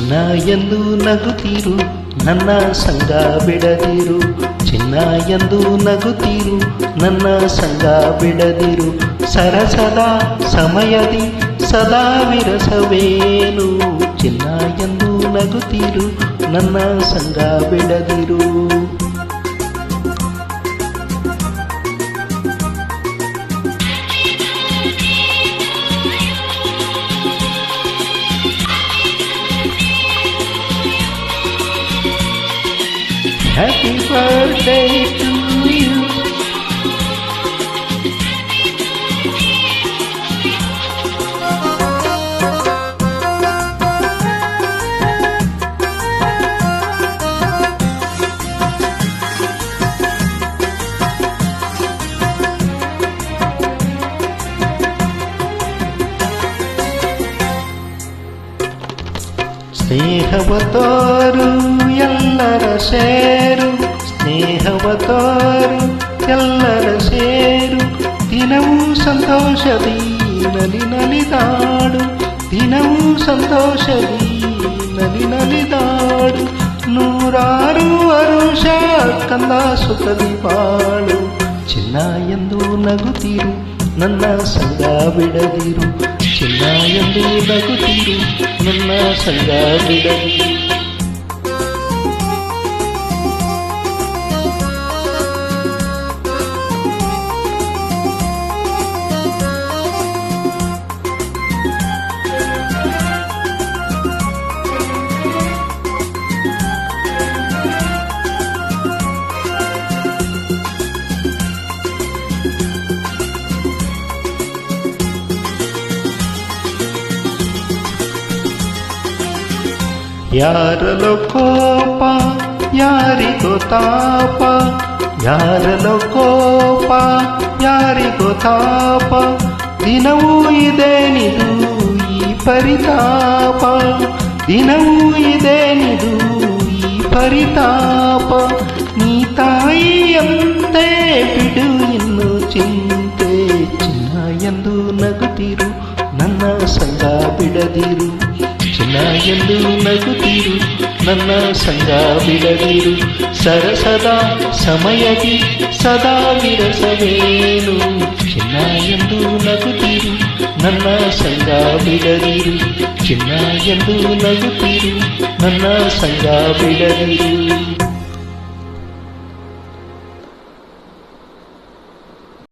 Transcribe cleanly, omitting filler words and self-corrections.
ಚಿನ್ನ ಎಂದು ನಗುತ್ತೀರು ನನ್ನ ಸಂಗ ಬಿಡದಿರು, ಚಿನ್ನ ಎಂದು ನಗುತ್ತೀರು ನನ್ನ ಸಂಗ ಬಿಡದಿರು. ಸರಸದ ಸಮಯದಿ ಸದಾ ವಿರಸವೇನು, ಚಿನ್ನ ಎಂದು ನಗುತ್ತೀರು ನನ್ನ ಸಂಗ ಬಿಡದಿರು. Happy birthday to you. ಸ್ನೇಹವ ತೋರು ಎಲ್ಲರ ಸೇರು, ಸ್ನೇಹವ ತೋರು ಎಲ್ಲರ ಸೇರು. ದಿನವೂ ಸಂತೋಷದಿ ನಲಿ ನಲಿದಾಡು, ದಿನವೂ ಸಂತೋಷದಿ ನಲಿ ನಲಿದಾಡು. ನೂರಾರು ವರುಷ ಕಂದ ಸುಖದಿ ಬಾಳು, ಚಿನ್ನ ಎಂದು ನಗುತ್ತೀರು ನನ್ನ ಸಂಗ ಬಿಡದಿರು, ಚಿನ್ನ ಎಂದು ನಗುತ್ತೀರು ನನ್ನ ಸಂಗ ಬಿಡದಿರು. ಯಾರಲೋ ಕೋಪ ಯಾರಿಗೋ ತಾಪ, ಯಾರಲೋ ಕೋಪ ಯಾರಿಗೋ ತಾಪ. ದಿನವೂ ಇದೇನಿದು ಈ ಪರಿತಾಪ, ದಿನವೂ ಇದೇನಿದು ಈ ಪರಿತಾಪ. ನೀ ತಾಯಿಯಂತೆ ಬಿಡು ಇನ್ನು ಚಿಂತೆ, ಚಿನ್ನ ಎಂದು ನಗುತ್ತೀರು ನನ್ನ ಸಂಗ ಬಿಡದಿರು, ಚಿನ್ನ ಎಂದು ನಗುತ್ತೀರು ನನ್ನ ಸಂಗ ಬಿಡದಿರು. ಸರಸದ ಸಮಯದಿ ಸದಾ ವಿರಸವೇನು, ಚಿನ್ನ ಎಂದು ನಗುತ್ತೀರು ನನ್ನ ಸಂಗ ಬಿಡದಿರು, ಚಿನ್ನ ಎಂದು ನಗುತ್ತೀರು ನನ್ನ ಸಂಗ ಬಿಡದಿರು.